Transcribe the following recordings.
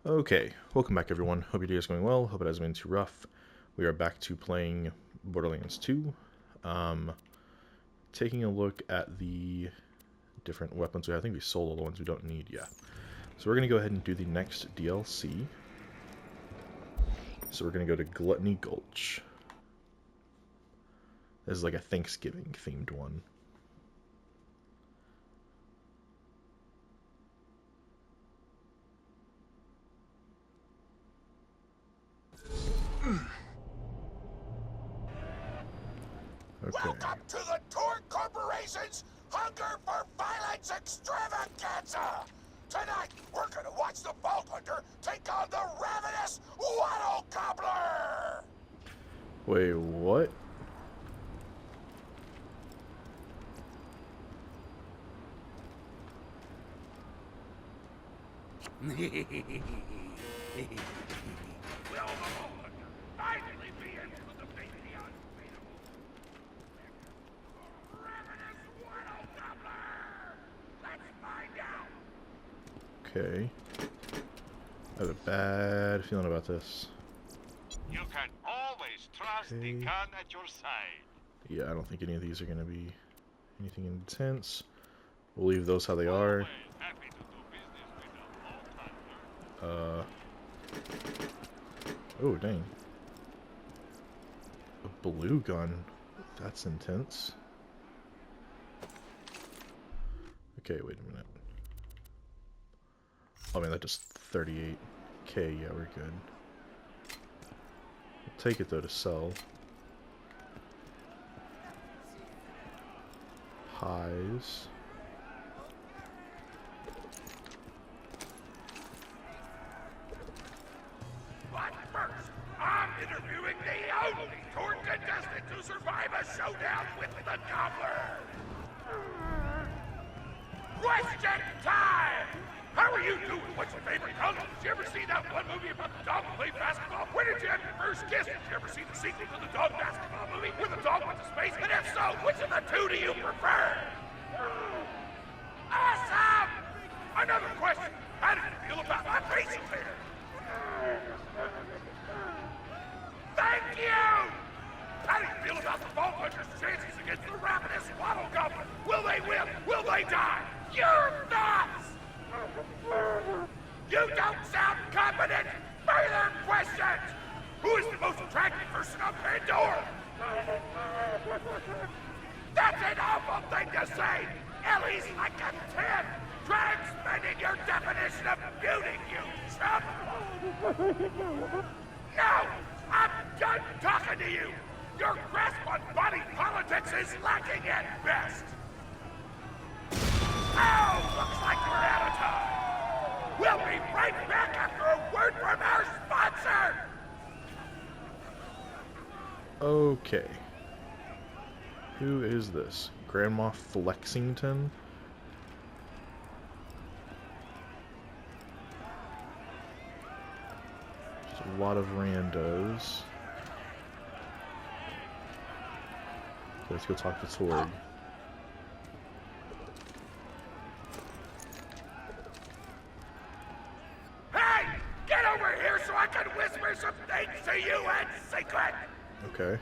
Okay, welcome back everyone. Hope your day is going well. Hope it hasn't been too rough. We are back to playing Borderlands 2. Taking a look at the different weapons. I think we sold all the ones we don't need yet. So we're going to go ahead and do the next DLC. So we're going to go to Gluttony Gulch. This is like a Thanksgiving themed one. Okay. Welcome to the Torn Corporation's Hunger for Violence Extravaganza! Tonight, we're gonna watch the Vault Hunter take on the ravenous Wattle Gobbler! Wait, what? Will the Vault Hunter finally be able to defeat the unbeatable ravenous Wattle Gobbler? Let's find out! Okay. I have a bad feeling about this. You can always trust the Okay. gun at your side. Yeah, I don't think any of these are going to be anything intense. We'll leave those how they are. Always happy to do business with the Vault Hunter. Oh, dang. A blue gun. That's intense. Okay, wait a minute. Oh man, that just 38k. Yeah, we're good. We'll take it though to sell. Pies. But first, I'm interviewing the only Torn contestant to survive a showdown with the Gobbler! Question time! How are you doing? What's your favorite color? Did you ever see that one movie about the dog who played basketball? When did you have your first kiss? Did you ever see the sequel to the dog basketball movie where the dog went to space? And if so, which of the two do you prefer? Awesome! Another question. How did you feel about my facial hair? Thank you! How do you feel about the Vault Hunter's chances against the ravenous Wattle Gobbler? Will they win? Will they die? Your thoughts! You don't sound confident! Further questions! Who is the most attractive person on Pandora? That's an awful thing to say! Ellie's like a 10! Try expanding your definition of beauty, you chump! No! I'm done talking to you! Your grasp on body politics is lacking at best! Oh, looks like we're out of time! We'll be right back after a word from our sponsor! Okay. Who is this? Grandma Flexington? Just a lot of randos. Okay, let's go talk to Torg. Hey! Get over here so I can whisper some things to you in secret! Okay.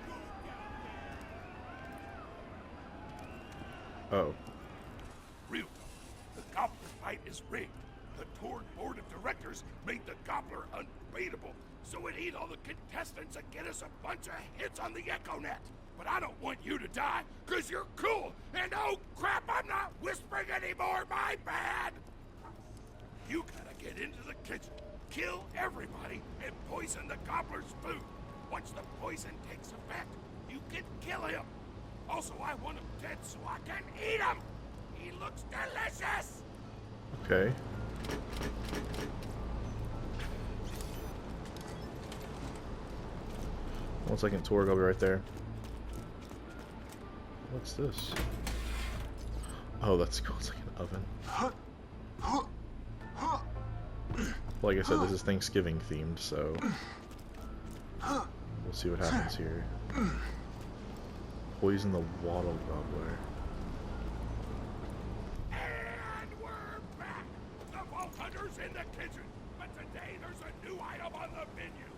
Oh. Real talk, the Gobbler fight is rigged. The Torn Board of Directors made the Gobbler unbeatable, so it eat all the contestants and get us a bunch of hits on the EchoNet. But I don't want you to die, cause you're cool, and oh crap, I'm not whispering anymore, my bad! You gotta get into the kitchen, kill everybody, and poison the Gobbler's food. Once the poison takes effect, you can kill him. Also, I want him dead so I can eat him! He looks delicious! Okay. One second, Torg, I'll be right there. What's this? Oh, that's cool. It's like an oven. Like I said, this is Thanksgiving themed, so we'll see what happens here. Poison the Wattle Gobbler. And we're back! The Vault Hunter's in the kitchen! But today Today there's a new item on the menu.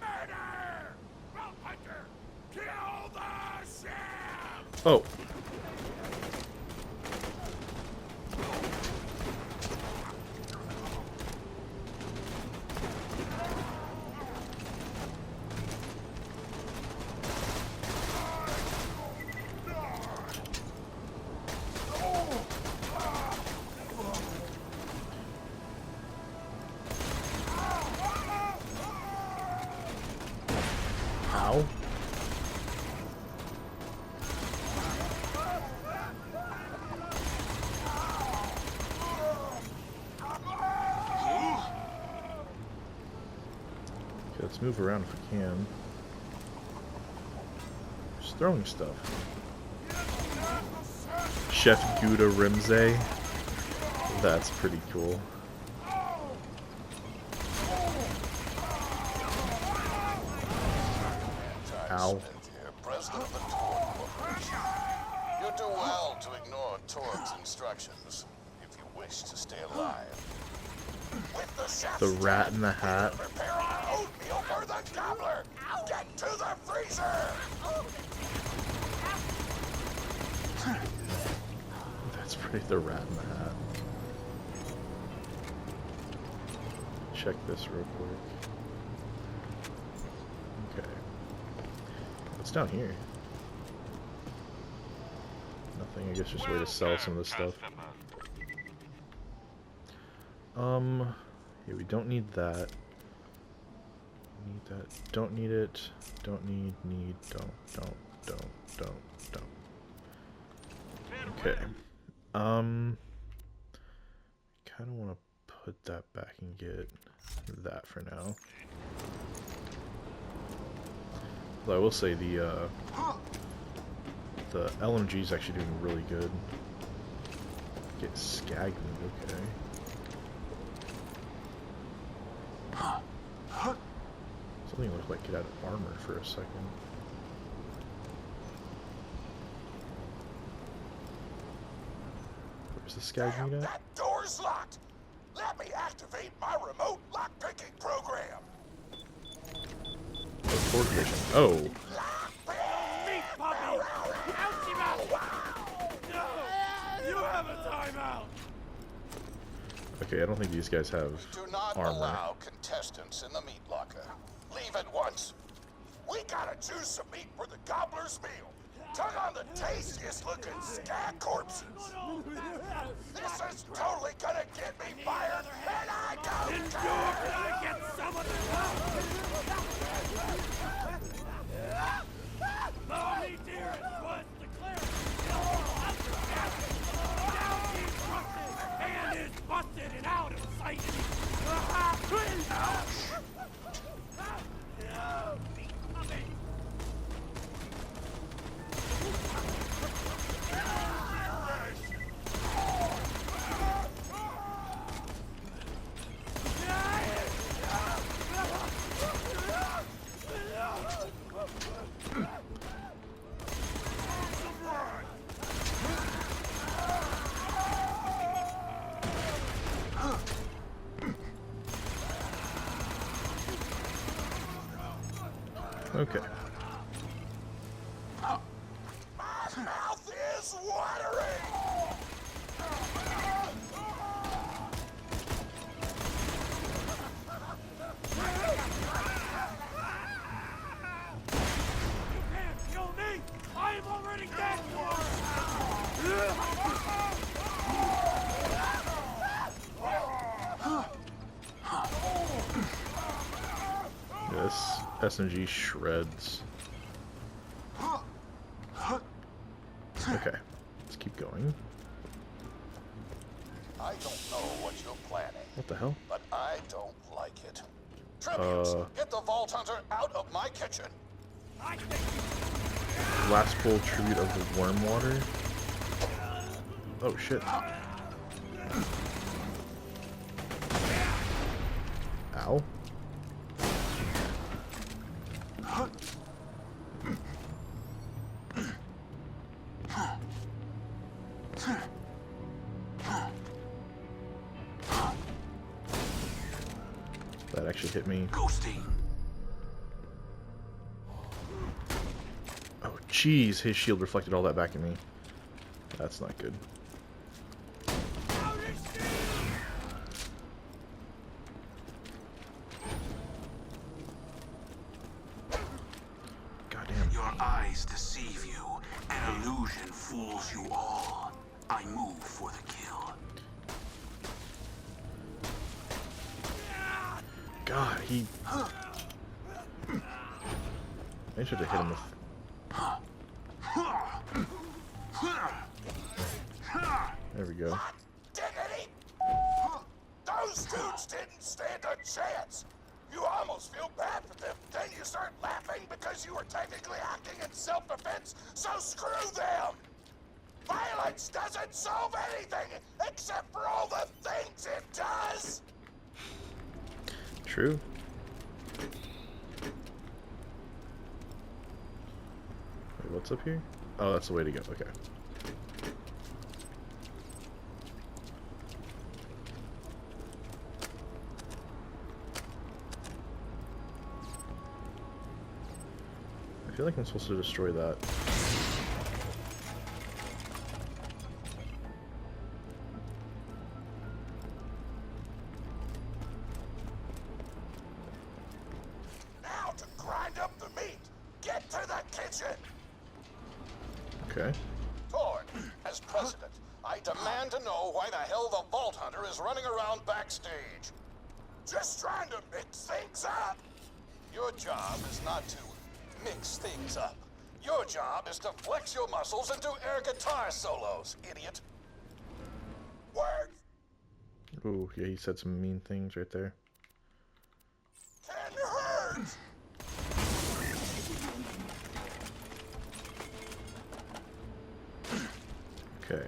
Murder! Route Hunter! Kill the ship! Oh. Ow. Okay, let's move around if we can. Just throwing stuff. Chef Gouda Rimze. That's pretty cool. Ow. President of the Torg Corporation. You do well to ignore Torg's instructions if you wish to stay alive. With the chef's The Rat in the Hat. prepare our oatmeal for the gobbler! Get to the freezer! That's pretty. The Rat in the Hat. Check this real quick. Okay. What's down here? Nothing. I guess just a way to sell some of this stuff. Yeah, we don't need that. Need that. Don't need it. Don't need. Don't. Okay. Kind of want to put that back and get that for now. Although I will say the LMG is actually doing really good. Get skag meat, okay. Something looked like it had armor for a second. Where's the skag meat at? That door's locked! Let me activate my remote lock-picking program! Oh, torque vision. Oh. Meat puppy! Ouchie mouth! No! You have a timeout! Okay, I don't think these guys have Do not armor. allow contestants in the meat locker. Leave at once. We gotta choose some meat for the gobbler's meal. Tug on the tastiest looking skag corpses. This is totally gonna get me fired, and I don't care! Can I get some of this? Mommy dear, it was declared. Now he's busted, and is busted and out of sight. Okay. My mouth is watering! You can't kill me! I am already dead! This SMG shreds. Okay, let's keep going. I don't know what you're planning, What the hell? but I don't like it. Tributes, get the Vault Hunter out of my kitchen. Last full tribute of the worm water. Oh shit. Ow. That actually hit me. Ghosting. Oh, jeez. His shield reflected all that back at me. That's not good. Goddamn. Your eyes deceive you. An illusion fools you all. I move for the kill. God, he... I should have hit him with... There we go. Diggity! Those dudes didn't stand a chance! You almost feel bad for them, then you start laughing because you were technically acting in self-defense, so screw them! Violence doesn't solve anything except for all the things it does! True. Wait, what's up here? Oh, that's the way to go. Okay. I feel like I'm supposed to destroy that. Now to grind up the meat! Get to the kitchen! Okay. Tord, as president, I demand to know why the hell the Vault Hunter is running around backstage. Just trying to mix things up. Your job is not to mix things up. Your job is to flex your muscles and do air guitar solos, idiot. Words Ooh, yeah, he said some mean things right there. can hurt. Okay.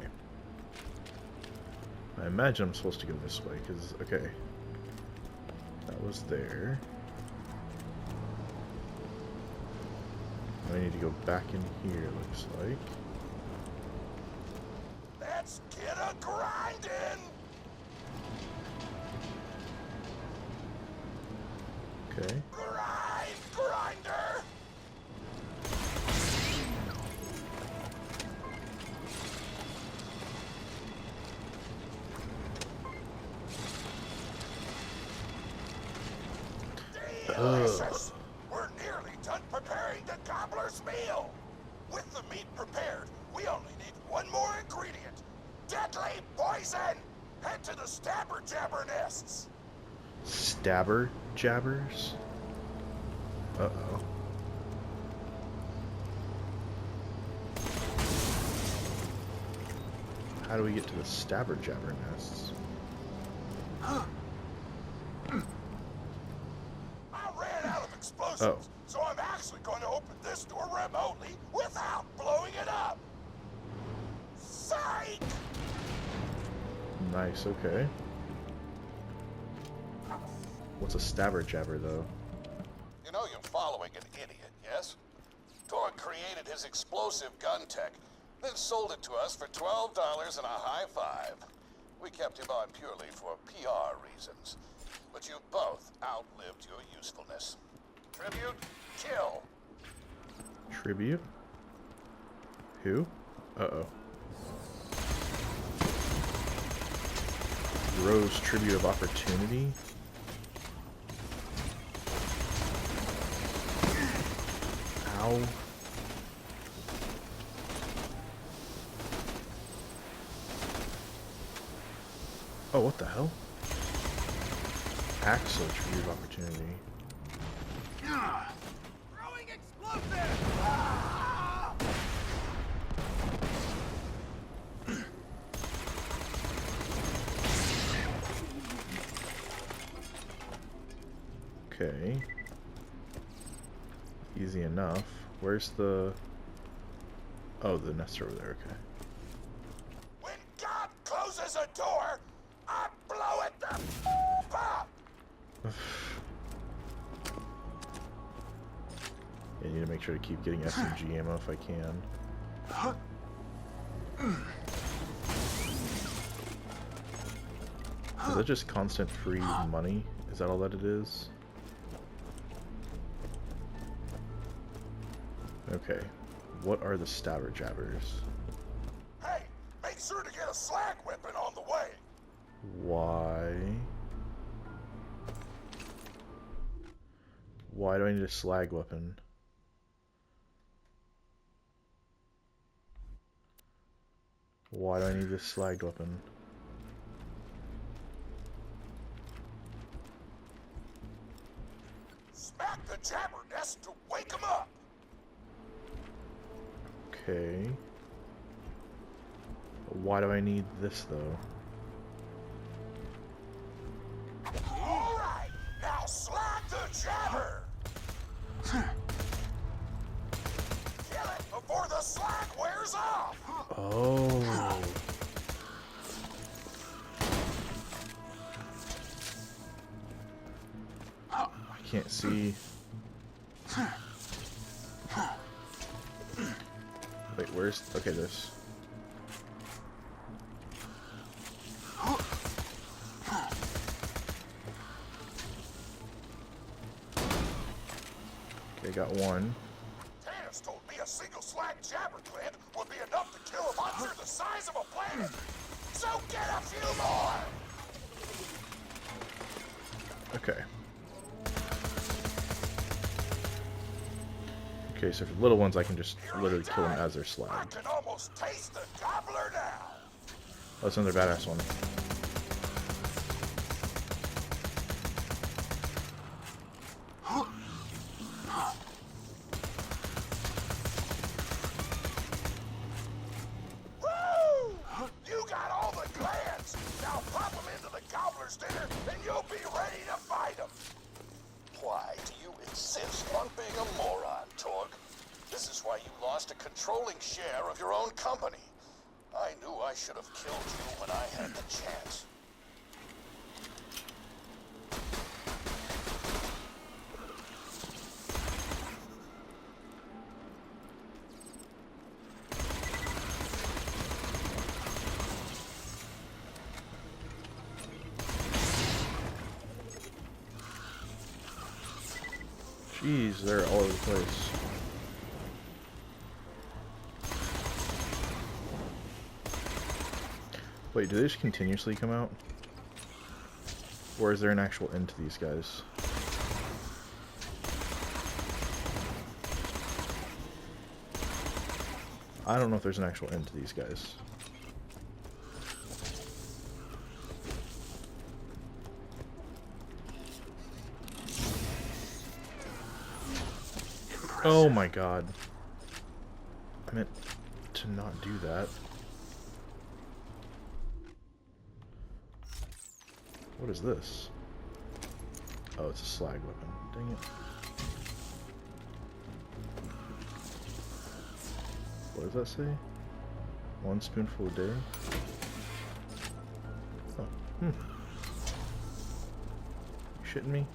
I imagine I'm supposed to go this way, because, okay. That was there. I need to go back in here, looks like. Let's get a grindin'. Okay. Grinder. Delicious. We're nearly done preparing the gobbler's meal. With the meat prepared, we only need one more ingredient. Deadly poison. Head to the stabber jabber nests. Stabber jabbers? Uh-oh. How do we get to the stabber jabber nests? I ran out of explosives, so I'm actually going to open this door remotely without blowing it up. Psych! Nice, okay. What's a stabber jabber, though? You know you're following an idiot, yes? Tor created his explosive gun tech, then sold it to us for $12 and a high five. We kept him on purely for PR reasons. But you both outlived your usefulness. Tribute, kill. Tribute? Who? Uh-oh. Rose Tribute of Opportunity? Ow. Oh, what the hell? Axel Tribute of Opportunity. Throwing explosive! Okay. Easy enough. Where's the... Oh, the nest over there, okay. When God closes a door, I blow it the up. I need to make sure to keep getting SMG ammo if I can. Is that just constant free money? Is that all that it is? Okay. What are the stabber jabbers? Hey, make sure to get a slag weapon on the way. Why? Why do I need a slag weapon? Why do I need this slagged weapon? Smack the jabber nest to wake him up. Okay. Why do I need this though? Alright, now slag the jabber. Kill it before the slag wears off. Oh. I can't see. Wait, where's... Okay, this. Okay, got one. Tannis told me a single slag jabber plant would be enough to kill a monster the size of a planet. So get a few more. Okay. Okay, so for the little ones, I can just literally kill them as they're I slagged. can almost taste the gobbler now. Oh, it's another badass one. Woo! You got all the glands. Now pop them into the gobbler's dinner, and you'll be ready to fight them. Why do you insist on being a moron, Torg? This is why you lost a controlling share of your own company. I knew I should have killed you when I had the chance. Jeez, they're all over the place. Wait, do they just continuously come out? Or is there an actual end to these guys? I don't know if there's an actual end to these guys. Oh my god. I meant to not do that. What is this? Oh, it's a slag weapon. Dang it. What does that say? 1 spoonful a day? Oh, You shitting me?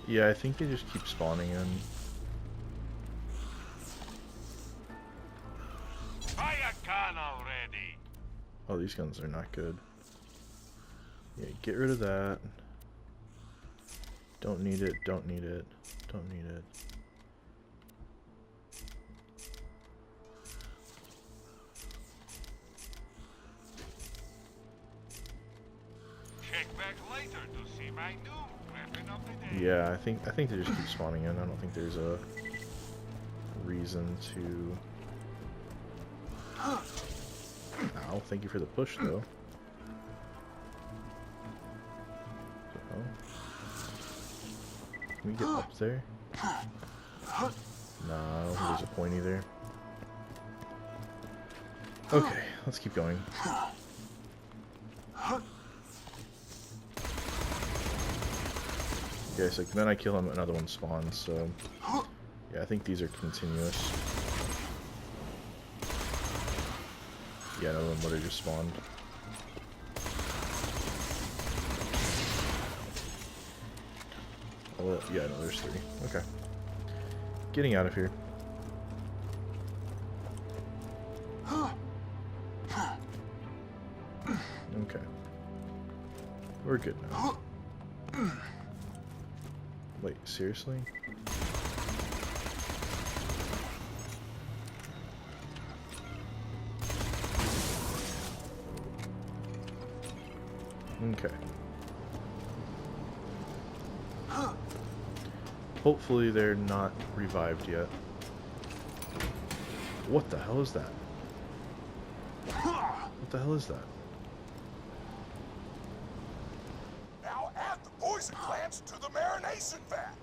Yeah, I think they just keep spawning in. Fire gun already. Oh, these guns are not good. Yeah, get rid of that. Don't need it, don't need it, don't need it. Check back later to see my new weapon of the day. Yeah, I think they just keep spawning in. I don't think there's a reason to. Ow, thank you for the push though. Can we get up there? Nah, I don't think there's a point either. Okay, let's keep going. Okay, so then I kill him, another one spawns, so... Yeah, I think these are continuous. Yeah, another one literally just spawned. Oh, yeah, no, there's 3. Okay. Getting out of here. Okay. We're good now. Wait, seriously? Okay. Hopefully they're not revived yet. What the hell is that? What the hell is that? Now add the poison plants to the marination vat.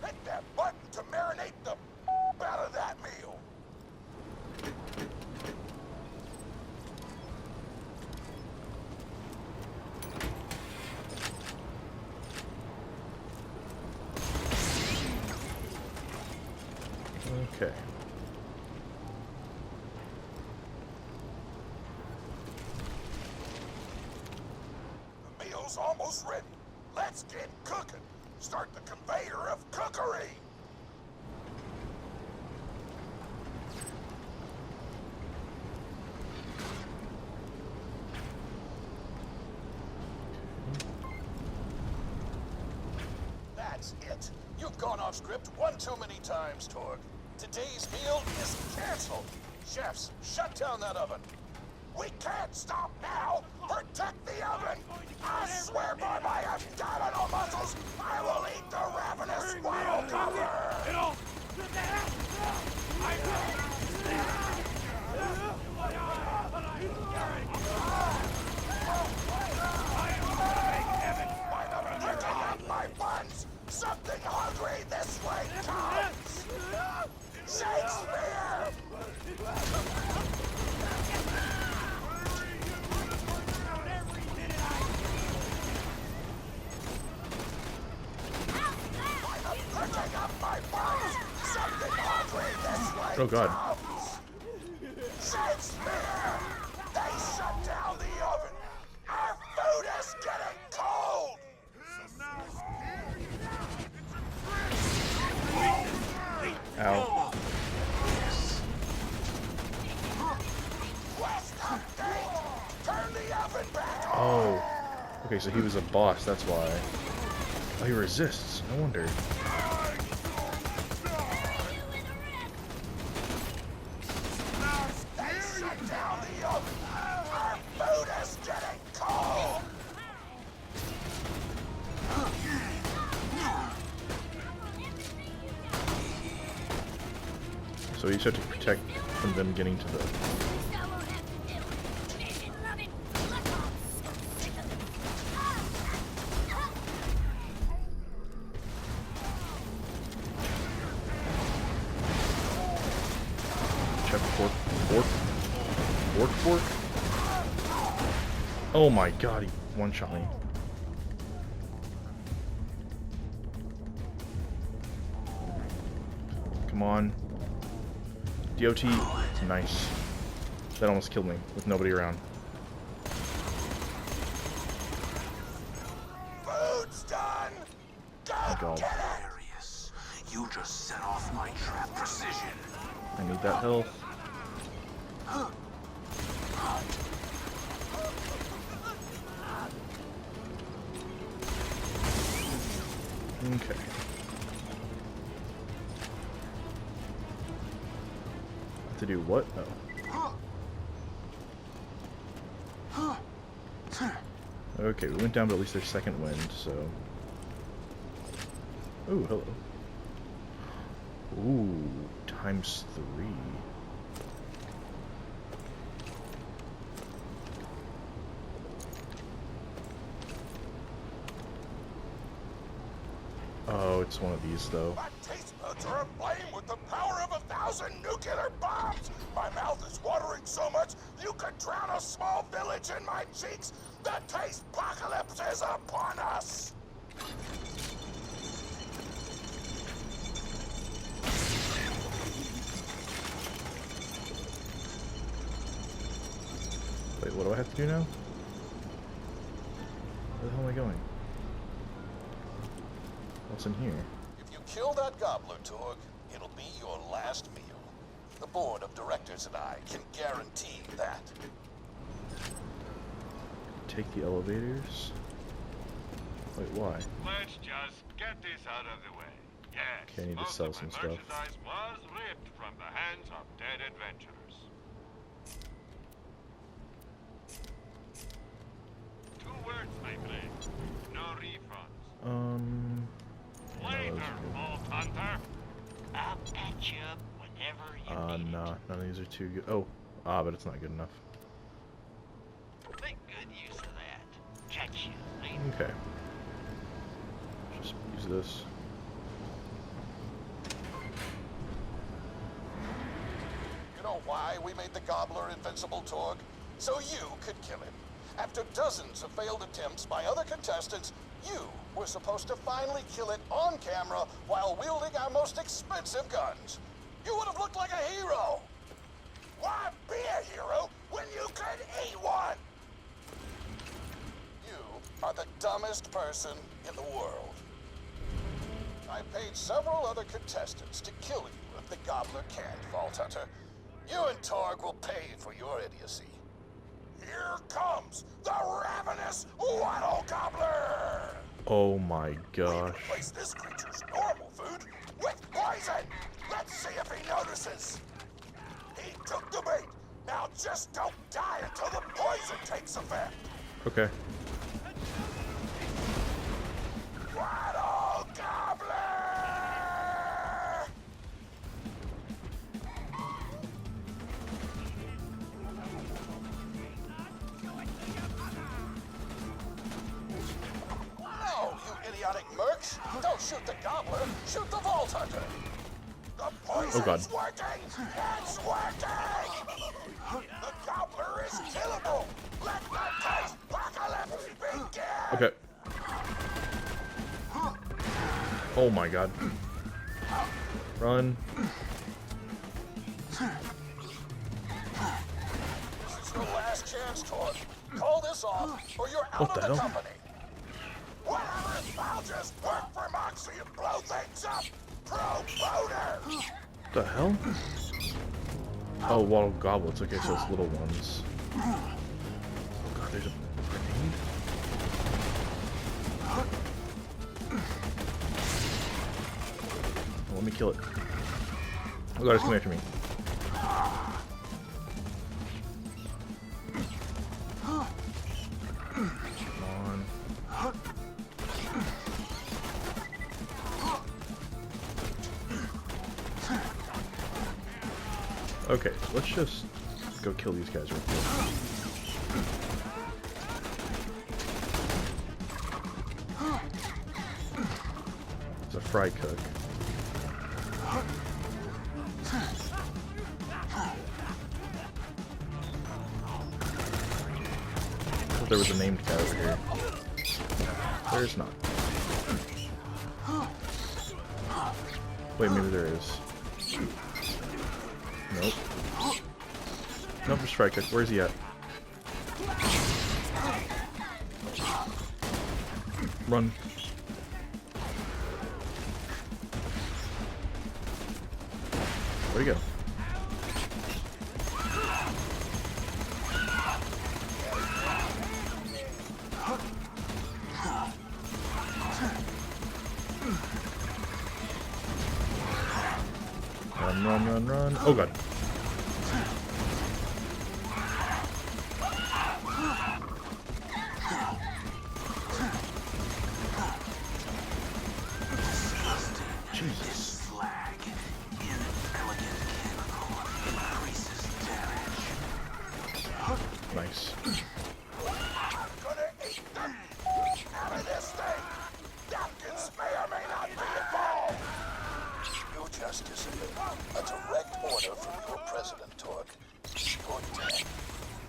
Hit that button to marinate the out of that meal. Okay. The meal's almost ready. Let's get cooking. Start the conveyor of cookery. That's it. You've gone off script one too many times, Torg. Today's meal is canceled. Chefs, shut down that oven. We can't stop now. Protect the oven. I swear by my abdominal muscles, I will eat the ravenous Wattle Gobbler. I'm pricking up my buns. Something hungry this way comes. Shakespeare! Pricking up my buns. Something hungry this way Oh god. comes. Shakespeare! They shut down the oven. Our food is getting cold. Ow. West update. Turn the oven back on. Oh. Okay, so he was a boss, that's why. Oh, he resists. No wonder. They shut down the oven. Our food is getting cold. So you just have to protect from them getting to the... Check fork. Fork? Oh my god, he one-shot me. Come on. DOT. Nice. That almost killed me with nobody around. Food's done. Go God. get it. Darius, you just set off my trap precision. I need that health. Okay. To do what? Oh. Okay, we went down, but at least there's second wind, so... Ooh, hello. Ooh, ×3. Oh, it's one of these, though. My taste buds are aflame with the power of 1,000 nuclear bombs. My mouth is watering so much you could drown a small village in my cheeks. The taste apocalypse is upon us. Wait, what do I have to do now? Where the hell am I going? What's in here? If you kill that gobbler, Torg, it'll be your last meal. The board of directors and I can guarantee that. Take the elevators. Wait, why? Let's just get this out of the way. Yes, Okay, I need to most sell of my some stuff. merchandise was ripped from the hands of dead adventurers. Two words, my friend. No refunds. Later, Vault Hunter. I'll patch you up whenever you need nah, none of these are too good. Oh, but it's not good enough. it. Make good use of that. Catch you later. Okay. Just use this. You know why we made the gobbler invincible, Torg? So you could kill him. After dozens of failed attempts by other contestants, you were supposed to finally kill it on camera while wielding our most expensive guns. You would have looked like a hero. Why be a hero when you could eat one? You are the dumbest person in the world. I paid several other contestants to kill you if the gobbler can't, Vault Hunter. You and Torg will pay for your idiocy. Here comes the ravenous Wattle Gobbler! Oh my We gosh. replace this creature's normal food with poison! Let's see if he notices! He took the bait! Now just don't die until the poison takes effect! Okay. Wattle Gobbler! No, you idiotic mercs! Don't shoot the gobbler, shoot the Vault Hunter! The poison Oh God. is working! It's working! The gobbler is killable! Let the taste apocalypse begin! Okay. Oh my God. Run. This is your last chance, Torg. Call this off, or you're out What the of the hell? company. Whatever, I'll just work for Moxie and blow things up. Pro boner! What the hell? Oh, Wattle Goblets. Okay, so it's little ones. Oh God, there's a grenade? Oh, let me kill it. Oh God, it's coming after me. Come on. Okay, so let's just go kill these guys real quick. It's a fry cook. I thought there was a named guy over here. There's not. Wait, maybe there is. Nope. Nope, just fry cook. Where's he at? Run. Where'd he go? Run, run, run, run. Oh God. Jesus. Nice. I'm gonna eat them out of this thing! Napkins may or may not be involved! Your justice, a direct order from your president, Torg. You're dead.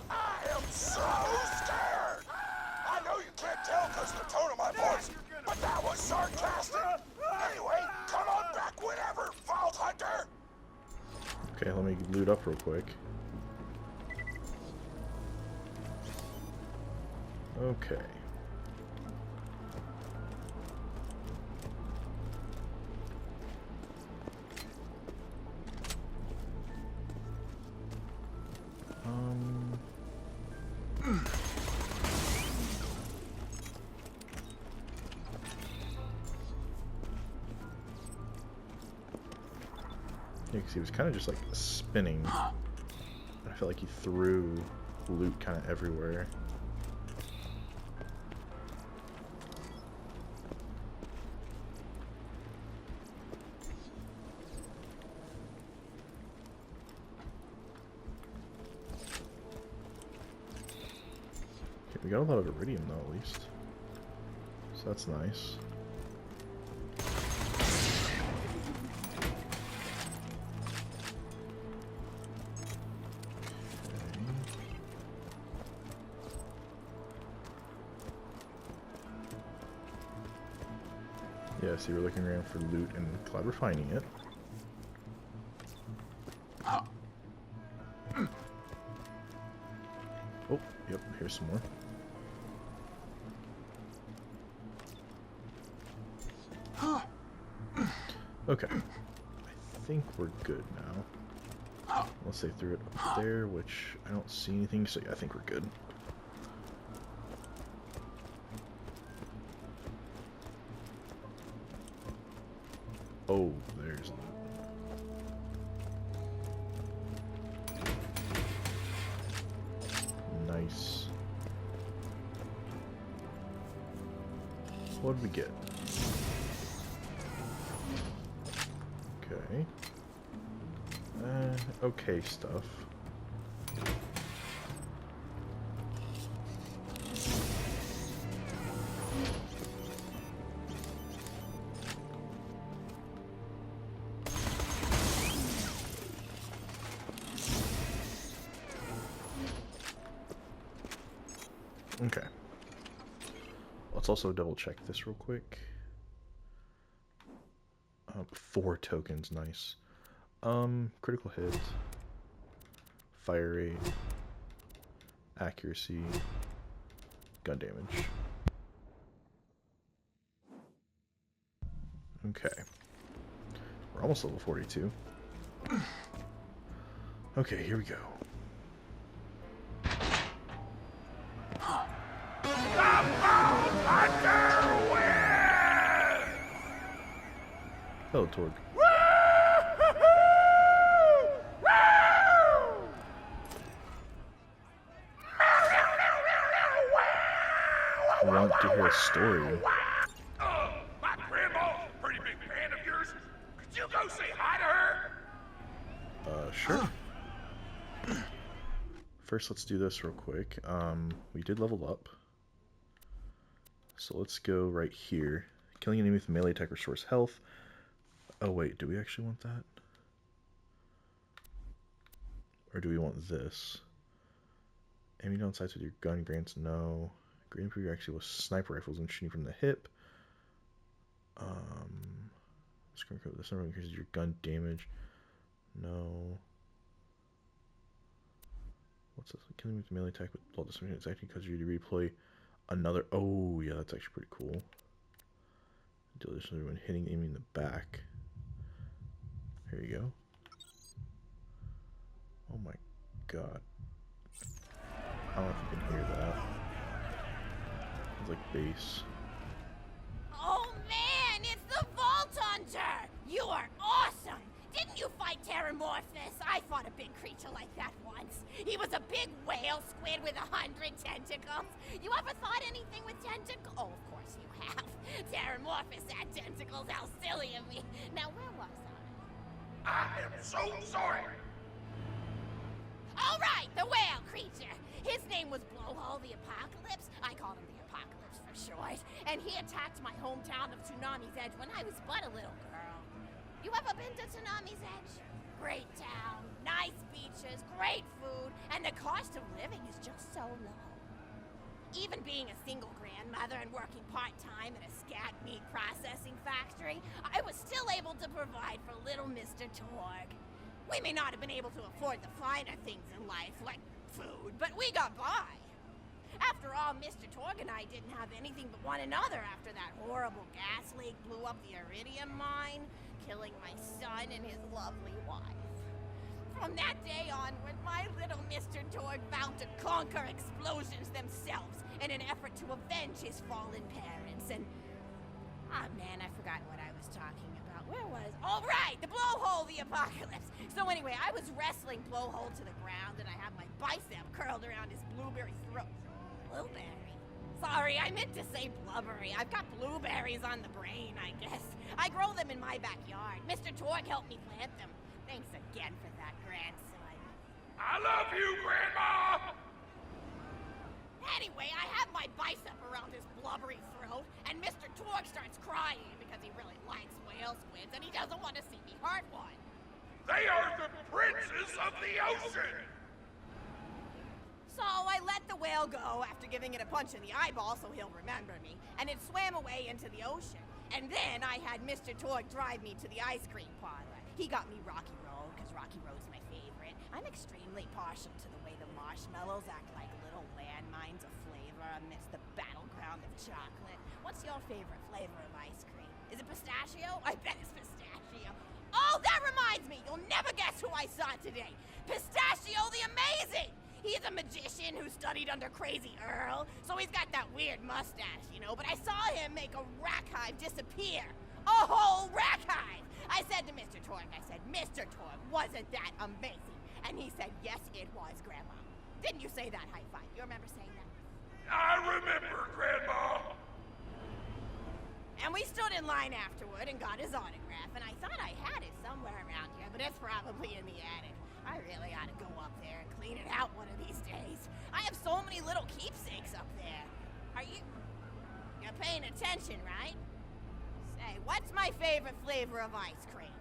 I am so scared! I know you can't tell because the tone of my voice, but that was sarcastic! Anyway, come on back whenever, Vault Hunter! Okay, let me loot up real quick. Okay. Yeah, because he was kind of just like spinning. I felt like he threw loot kind of everywhere. Okay, we got a lot of iridium though, at least. So that's nice. Yeah, so we're looking around for loot and glad we're finding it. Oh, yep, here's some more. Okay. I think we're good now. Unless they threw it up there, which I don't see anything, so yeah, I think we're good. Oh, there's loot. Nice. What did we get? Okay. Okay stuff. Okay. Let's also double check this real quick. 4 tokens, nice. Critical hit, fire rate, accuracy, gun damage. Okay. We're almost level 42. Okay, here we go. Hello, Torg. I want to hear a story. My grandma's a pretty big fan of yours. Could you go say hi to her? Sure. First, let's do this real quick. We did level up. So let's go right here. Killing an enemy with a melee attack restores health. Oh wait, do we actually want that? Or do we want this? Aiming down sights with your gun grants no. Great improve your accuracy with sniper rifles and shooting from the hip. This number increases your gun damage. No. What's this? Killing with melee attack with blood dispersion. It's actually because you replay another. Oh yeah, that's actually pretty cool. Deal additionally when hitting the enemy in the back. Here you go. Oh my god. I don't know if you can hear that. It's like bass. Oh man, it's the Vault Hunter! You are awesome! Didn't you fight Terramorphous? I fought a big creature like that once. He was a big whale squid with 100 tentacles. You ever thought anything with tentacles? Oh, of course you have. Terramorphous had tentacles. How silly of me. Now, where was I? I am so sorry. All right, the whale creature. His name was Blowhole the Apocalypse. I called him the Apocalypse for short. And he attacked my hometown of Tsunami's Edge when I was but a little girl. You ever been to Tsunami's Edge? Great town, nice beaches, great food, and the cost of living is just so low. Even being a single grandmother and working part-time at a scat meat processing factory, I was still able to provide for little Mr. Torg. We may not have been able to afford the finer things in life, like food, but we got by. After all, Mr. Torg and I didn't have anything but one another after that horrible gas leak blew up the iridium mine, killing my son and his lovely wife. From that day onward, my little Mr. Torg vowed to conquer explosions themselves in an effort to avenge his fallen parents, and... Ah, man, I forgot what I was talking about. Where was? All right, the blowhole, the apocalypse. So anyway, I was wrestling blowhole to the ground, and I had my bicep curled around his blueberry throat. Blueberry? Sorry, I meant to say blubbery. I've got blueberries on the brain, I guess. I grow them in my backyard. Mr. Torg helped me plant them. Thanks again for that, grandson. I love you, Grandma! Anyway, I have my bicep around his blubbery throat, and Mr. Torg starts crying because he really likes whale squids, and he doesn't want to see me hurt one. They are the princes of the ocean! So I let the whale go after giving it a punch in the eyeball so he'll remember me, and it swam away into the ocean. And then I had Mr. Torg drive me to the ice cream parlor. He got me Rocky Road, because Rocky Road's my favorite. I'm extremely partial to the way the marshmallows act like little landmines of flavor amidst the battleground of chocolate. What's your favorite flavor of ice cream? Is it pistachio? I bet it's pistachio. Oh, that reminds me! You'll never guess who I saw today! Pistachio the Amazing! He's a magician who studied under Crazy Earl, so he's got that weird mustache, you know, but I saw him make a rack hive disappear. A whole rack hive! I said to Mr. Torg, Mr. Torg, wasn't that amazing? And he said, yes, it was, Grandma. Didn't you say that, high five? You remember saying that? I remember, Grandma! And we stood in line afterward and got his autograph, and I thought I had it somewhere around here, but it's probably in the attic. I really ought to go up there and clean it out one of these days. I have so many little keepsakes up there. You're paying attention, right? Say, what's my favorite flavor of ice cream?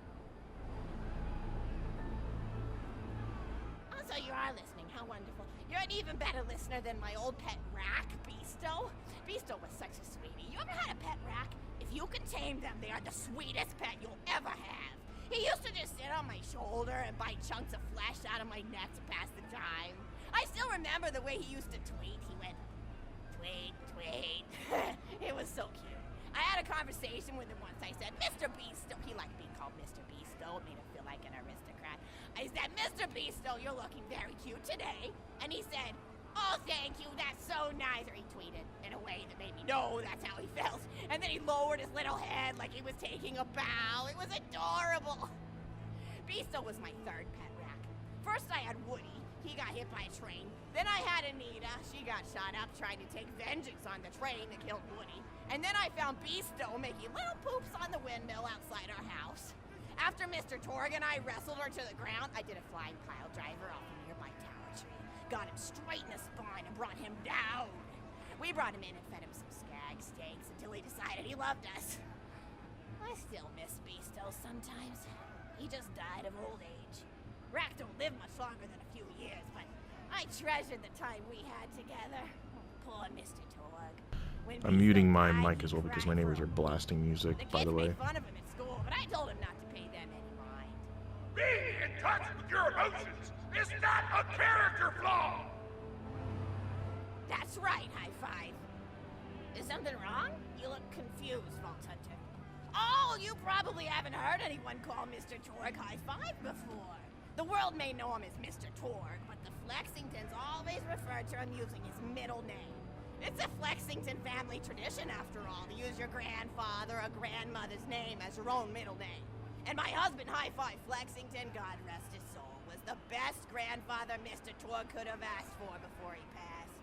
Oh, so you are listening, how wonderful. You're an even better listener than my old pet rack, Beasto. Beasto was such a sweetie. You ever had a pet rack? If you can tame them, they are the sweetest pet you'll ever have. He used to just sit on my shoulder and bite chunks of flesh out of my neck to pass the time. I still remember the way he used to tweet. He went, tweet, tweet. It was so cute. I had a conversation with him once. I said, Mr. Beasto. He liked being called Mr. Beasto. It made him feel like an aristocrat. I said, Mr. Beasto, you're looking very cute today. And he said, oh, thank you, that's so nice. Or he tweeted in a way that made me know that's how he felt. And then he lowered his little head like he was taking a bow. It was adorable. Beasto was my third pet rack. First I had Woody. He got hit by a train. Then I had Anita. She got shot up trying to take vengeance on the train that killed Woody. And then I found Beasto making little poops on the windmill outside our house. After Mr. Torg and I wrestled her to the ground, I did a flying pile driver off a nearby tower tree. Got him straight in the spine and brought him down. We brought him in and fed him some skag steaks until he decided he loved us. I still miss Beasto sometimes. He just died of old age. Racks don't live much longer than a few years, but I treasured the time we had together. Poor Mr. Torg. When I'm muting my Beasto died, mic as well he because cried my neighbors for are a blasting music, by the kids way. made fun of him at school, but I told him not to pay them any mind. Being in touch with your emotions is not a character flaw! That's right, high five. Is something wrong? You look confused, Vault Hunter. Oh, you probably haven't heard anyone call Mr. Torg high five before. The world may know him as Mr. Torg, but the Flexingtons always refer to him using his middle name. It's a Flexington family tradition, after all, to use your grandfather or grandmother's name as your own middle name. And my husband, High Five Flexington, God rest his soul, was the best grandfather Mr. Torg could have asked for before he passed.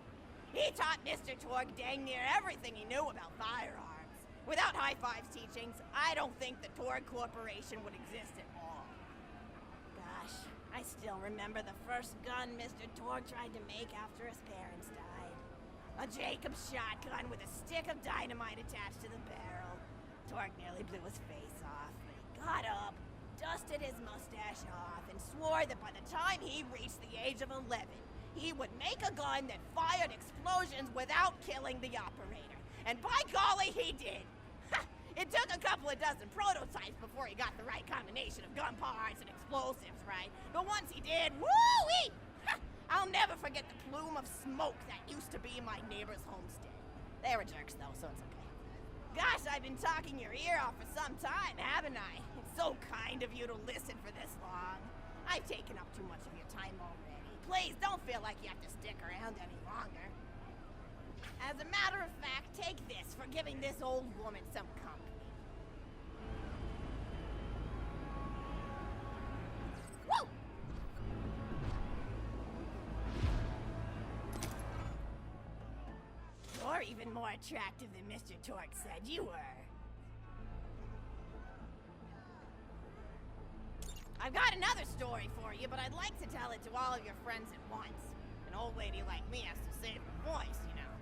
He taught Mr. Torg dang near everything he knew about firearms. Without High Five's teachings, I don't think the Torg Corporation would exist at all. Gosh, I still remember the first gun Mr. Torg tried to make after his parents died. A Jacobs shotgun with a stick of dynamite attached to the barrel. Torg nearly blew his face off, but he got up, dusted his mustache off, and swore that by the time he reached the age of 11, he would make a gun that fired explosions without killing the operator. And by golly, he did! It took a couple of dozen prototypes before he got the right combination of gun parts and explosives right. But once he did, woo-wee! I'll never forget the plume of smoke that used to be my neighbor's homestead. They were jerks though, so it's okay. Gosh, I've been talking your ear off for some time, haven't I? It's so kind of you to listen for this long. I've taken up too much of your time already. Please don't feel like you have to stick around any longer. As a matter of fact, take this for giving this old woman some company. more attractive than Mr. Torque said you were. I've got another story for you, but I'd like to tell it to all of your friends at once. An old lady like me has to save her voice, you know.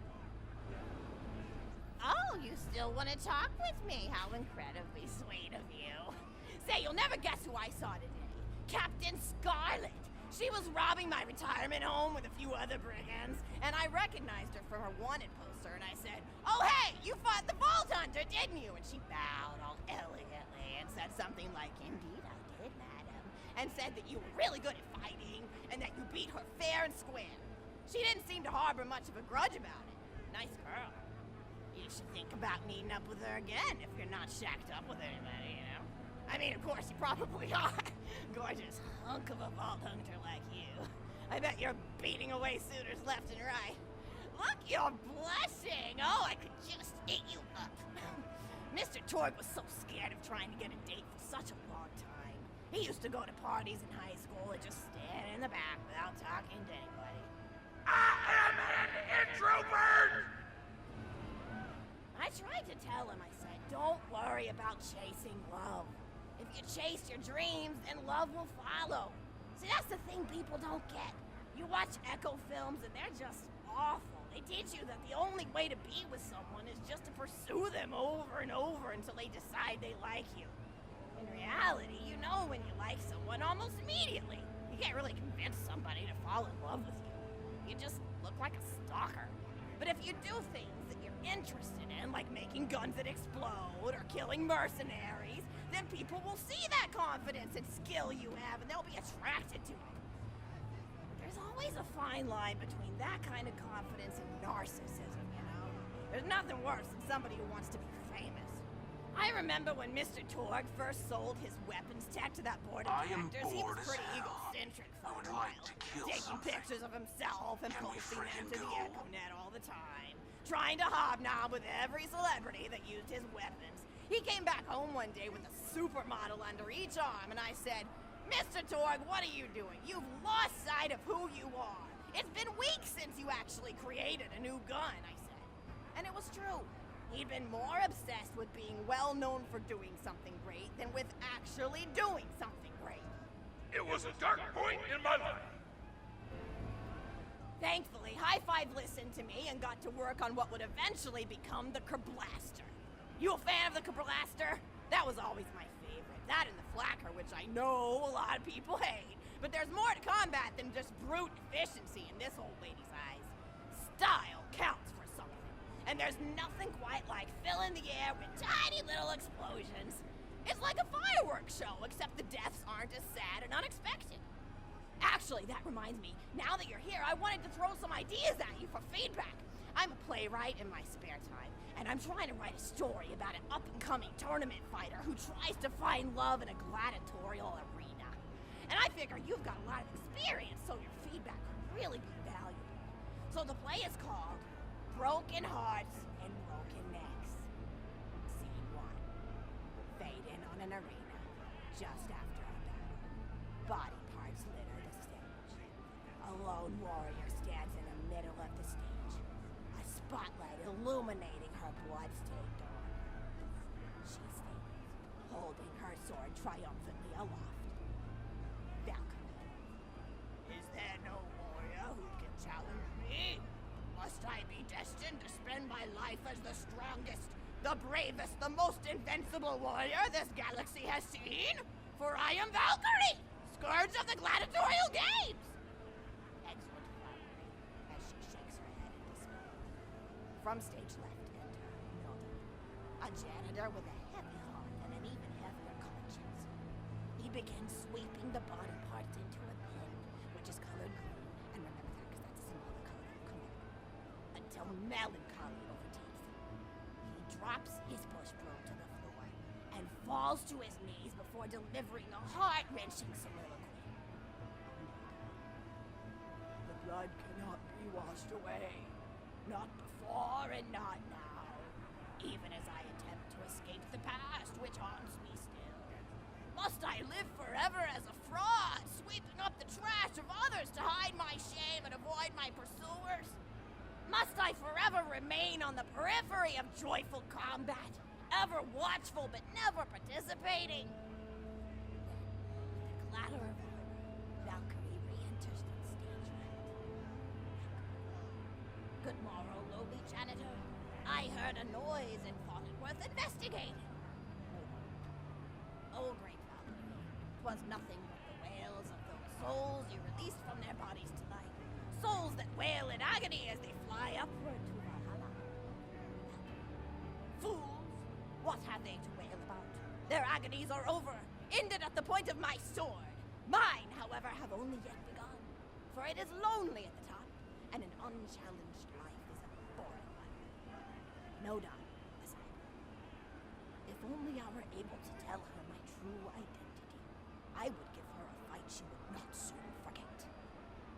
Oh, you still want to talk with me? How incredibly sweet of you. Say, you'll never guess who I saw today. Captain Scarlet. She was robbing my retirement home with a few other brigands, and I recognized her from her wanted poster, and I said, "Oh, hey, you fought the Vault Hunter, didn't you?" And she bowed all elegantly and said something like, "Indeed I did, madam," and said that you were really good at fighting, and that you beat her fair and square. She didn't seem to harbor much of a grudge about it. Nice girl. You should think about meeting up with her again if you're not shacked up with anybody, you know? I mean, of course, you probably are. Gorgeous hunk of a Vault Hunter like you. I bet you're beating away suitors left and right. Look, you're blushing. Oh, I could just eat you up. Mr. Torgue was so scared of trying to get a date for such a long time. He used to go to parties in high school and just stand in the back without talking to anybody. I am an introvert! I tried to tell him, I said, don't worry about chasing love. If you chase your dreams, then love will follow. See, that's the thing people don't get. You watch Echo films and they're just awful. They teach you that the only way to be with someone is just to pursue them over and over until they decide they like you. In reality, you know when you like someone almost immediately. You can't really convince somebody to fall in love with you. You just look like a stalker. But if you do things that you're interested in, like making guns that explode or killing mercenaries, then people will see that confidence and skill you have and they'll be attracted to it. There's always a fine line between that kind of confidence and narcissism, you know? There's nothing worse than somebody who wants to be famous. I remember when Mr. Torgue first sold his weapons tech to that board of directors, he was pretty egocentric for a while, taking pictures of himself and posting them to the Echonet all the time, trying to hobnob with every celebrity that used his weapons. He came back home one day with a supermodel under each arm, and I said, "Mr. Torgue, what are you doing? You've lost sight of who you are. It's been weeks since you actually created a new gun," I said. And it was true. He'd been more obsessed with being well known for doing something great than with actually doing something great. It was a dark point in my life. Thankfully, High Five listened to me and got to work on what would eventually become the Kerblaster. You a fan of the Kerblaster? That was always my favorite. That and the Flacker, which I know a lot of people hate. But there's more to combat than just brute efficiency in this old lady's eyes. Style counts for something. And there's nothing quite like filling the air with tiny little explosions. It's like a fireworks show, except the deaths aren't as sad and unexpected. Actually, that reminds me, now that you're here, I wanted to throw some ideas at you for feedback. I'm a playwright in my spare time, and I'm trying to write a story about an up-and-coming tournament fighter who tries to find love in a gladiatorial arena. And I figure you've got a lot of experience, so your feedback could really be valuable. So the play is called Broken Hearts and Broken Necks. Scene 1. Fade in on an arena, just after a battle. Body parts litter the stage. A lone warrior stands in the middle of the stage, a spotlight illuminating her blood-stained arm. She stands, holding her sword triumphantly aloft. Valkyrie. Is there no warrior who can challenge me? Must I be destined to spend my life as the strongest, the bravest, the most invincible warrior this galaxy has seen? For I am Valkyrie, scourge of the gladiatorial games! Excellent Valkyrie, as she shakes her head in dismay. From stage left, enter Milton, a janitor with a heavy heart and an even heavier conscience. He begins sweeping the body parts into a bin, which is colored green, and remember that because that's a symbol of the color of commitment, until melancholy overtakes him. He drops his push broom to the floor and falls to his knees before delivering a heart-wrenching soliloquy. The blood cannot be washed away. Not before and not now. Even as I attempt to escape the past, which haunts me still. Must I live forever as a fraud, sweeping up the trash of others to hide my shame and avoid my pursuers? Must I forever remain on on the periphery of joyful combat, ever watchful but never participating. With the clatter of armor, Valkyrie re-enters from stage right. Good morrow, lowly janitor. I heard a noise and thought it worth investigating. Oh, great Valkyrie, 'twas nothing but the wails of those souls you released from their bodies tonight. Souls that wail in agony as they fly upward to Valhalla. Fools! What have they to wail about? Their agonies are over, ended at the point of my sword. Mine, however, have only yet begun. For it is lonely at the top, and an unchallenged life is a boring one. No doubt, aside. If only I were able to tell her my true identity, I would give her a fight she would not soon forget.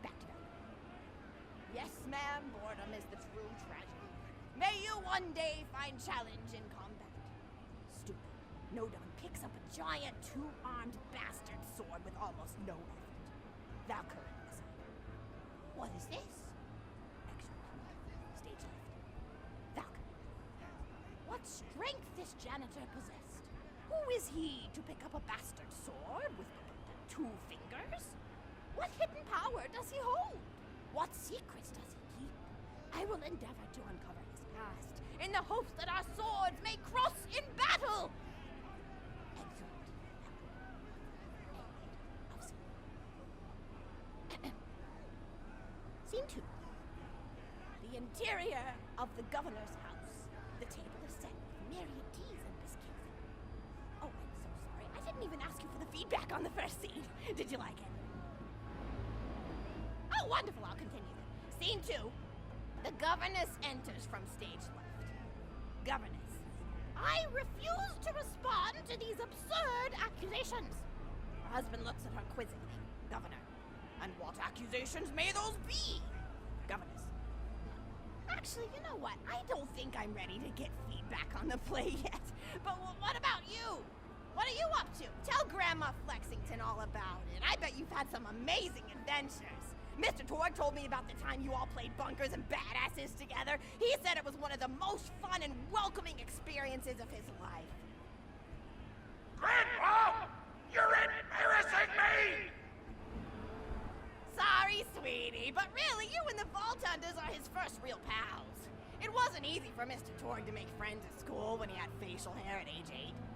Back to Valkyrie. Yes, ma'am, boredom is the true tragedy. May you one day find challenge in combat. Stupid. Nodon picks up a giant two-armed bastard sword with almost no effort. Valkyrie aside. What is this? Excellent. Stage left. Valkyrie. What strength this janitor possessed? Who is he to pick up a bastard sword with two fingers? What hidden power does he hold? What secrets does he keep? I will endeavor to uncover his past, in the hopes that our swords may cross in battle! Excellent. End of scene. Scene 2. The interior of the governor's house. The table is set with myriad teas and biscuits. Oh, I'm so sorry. I didn't even ask you for the feedback on the first scene. Did you like it? Oh, wonderful. I'll continue then. Scene 2. The governess enters from stage left. Governess. I refuse to respond to these absurd accusations. Her husband looks at her quizzically. Governor. And what accusations may those be? Governess. Actually, you know what? I don't think I'm ready to get feedback on the play yet. But what about you? What are you up to? Tell Grandma Flexington all about it. I bet you've had some amazing adventures. Mr. Torg told me about the time you all played bunkers and badasses together. He said it was one of the most fun and welcoming experiences of his life. Grandpa! You're embarrassing me! Sorry, sweetie, but really, you and the Vault Hunters are his first real pals. It wasn't easy for Mr. Torg to make friends at school when he had facial hair at age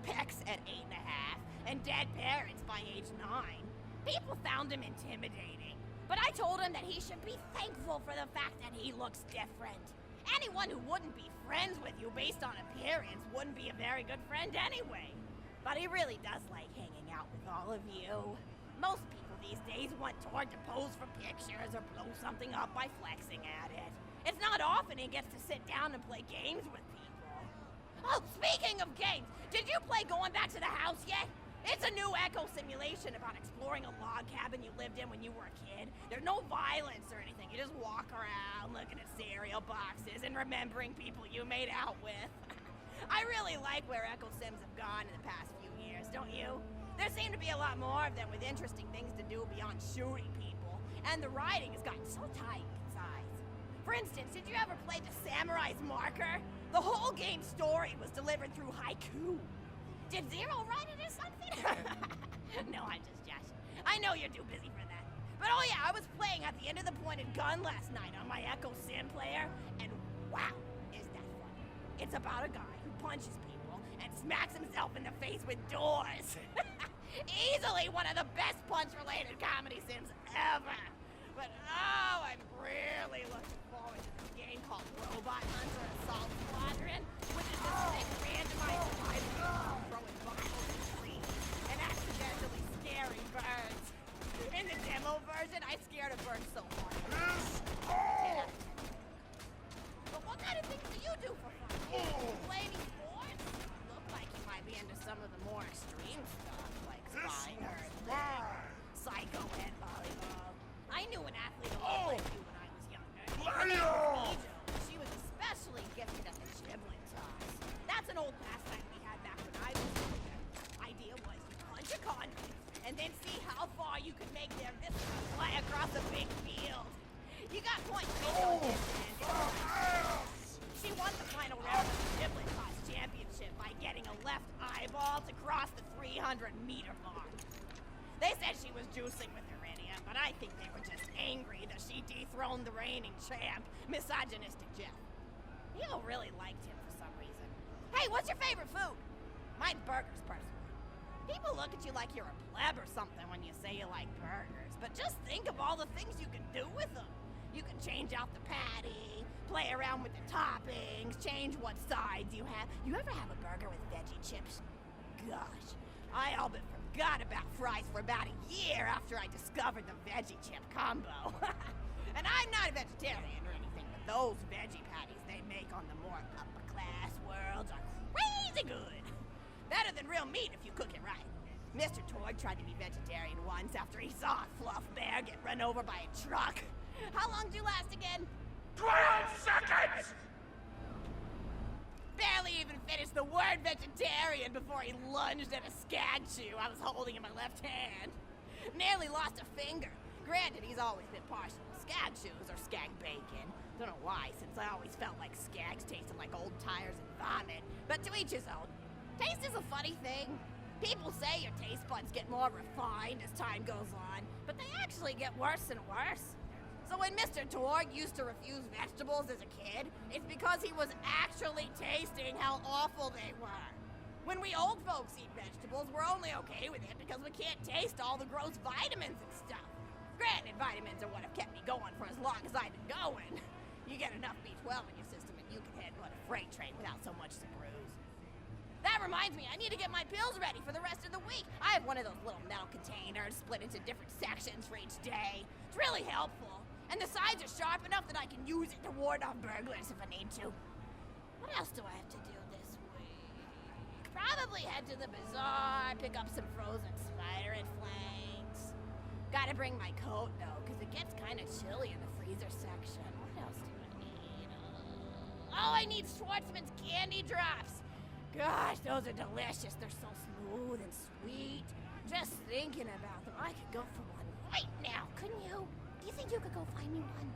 8, pecs at 8.5, and dead parents by age 9. People found him intimidating, but I told him that he should be thankful for the fact that he looks different. Anyone who wouldn't be friends with you based on appearance wouldn't be a very good friend anyway. But he really does like hanging out with all of you. Most people these days want Torg to pose for pictures or blow something up by flexing at it. It's not often he gets to sit down and play games with people. Oh, speaking of games, did you play Going Back to the House yet? It's a new echo simulation about exploring a log cabin you lived in when you were a kid. There's no violence or anything. You just walk around looking at cereal boxes and remembering people you made out with. I really like where Echo Sims have gone in the past few years, don't you? There seem to be a lot more of them with interesting things to do beyond shooting people, and the writing has gotten so tight and concise. For instance, did you ever play The Samurai's Marker? The whole game's story was delivered through haiku. Did Zero write it or something? No, I'm just joshing. I know you're too busy for that. But oh yeah, I was playing at the end of the pointed gun last night on my Echo Sim player, and wow, is that fun. It's about a guy who punches people and smacks himself in the face with doors. Easily one of the best punch-related comedy sims ever. But oh, I'm really looking forward to this game called Robot Hunter Assault Squadron, which is this big randomized survival throwing bottles at trees and accidentally scaring birds. In the demo version, I scared a bird so hard. Yeah. But what kind of things do you do for fun? Play any sports? Look like you might be into some of the more extreme stuff, like Spiner, Psycho, and volleyball. I knew an athlete who looked like you when I was younger. Her name was Angel. She was especially gifted at the giblet toss. That's an old pastime we had back when I was younger. Idea was you punch a convict and then see how far you could make their viscera fly across a big field. You got points based on distance. She won the final round of the Giblet Toss Championship by getting a left eyeball to cross the 300-meter mark. They said she was juicing with iridium, but I think they were just angry that she dethroned the reigning champ, misogynistic Jeff. People really liked him for some reason. Hey, what's your favorite food? Mine's burgers, personally. People look at you like you're a pleb or something when you say you like burgers, but just think of all the things you can do with them. You can change out the patty, play around with the toppings, change what sides you have. You ever have a burger with veggie chips? Gosh, I all but forgot about fries for about a year after I discovered the veggie chip combo. And I'm not a vegetarian or anything, but those veggie patties they make on the more upper class worlds are crazy good. Better than real meat if you cook it right. Mr. Torg tried to be vegetarian once after he saw a fluff bear get run over by a truck. How long did you last again? 12 seconds! Barely even finished the word vegetarian before he lunged at a skag chew I was holding in my left hand. Nearly lost a finger. Granted, he's always been partial to skag chews or skag bacon. Don't know why, since I always felt like skags tasted like old tires and vomit. But to each his own. Taste is a funny thing. People say your taste buds get more refined as time goes on, but they actually get worse and worse. So when Mr. Torg used to refuse vegetables as a kid, it's because he was actually tasting how awful they were. When we old folks eat vegetables, we're only okay with it because we can't taste all the gross vitamins and stuff. Granted, vitamins are what have kept me going for as long as I've been going. You get enough B12 in your system and you can handle a freight train without so much as a bruise. That reminds me, I need to get my pills ready for the rest of the week. I have one of those little metal containers split into different sections for each day. It's really helpful. And the sides are sharp enough that I can use it to ward off burglars if I need to. What else do I have to do this week? Probably head to the bazaar, pick up some frozen spider and flanks. Gotta bring my coat, though, because it gets kind of chilly in the freezer section. What else do I need? Oh, I need Schwartzman's candy drops. Gosh, those are delicious. They're so smooth and sweet. Just thinking about them, I could go for one right now, couldn't you? Do you think you could go find me one?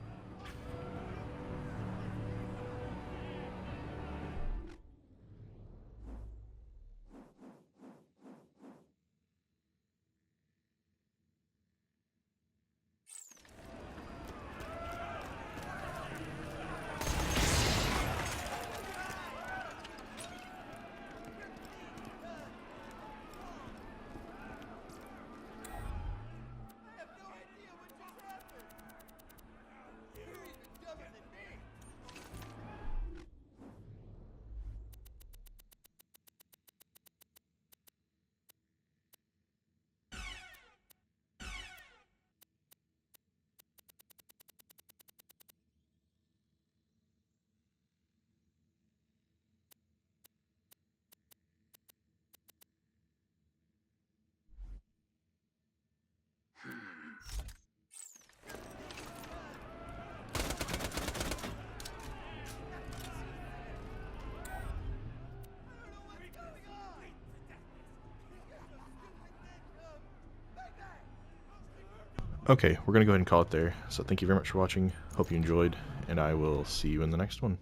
Okay, we're going to go ahead and call it there. So thank you very much for watching. Hope you enjoyed, and I will see you in the next one.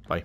Bye.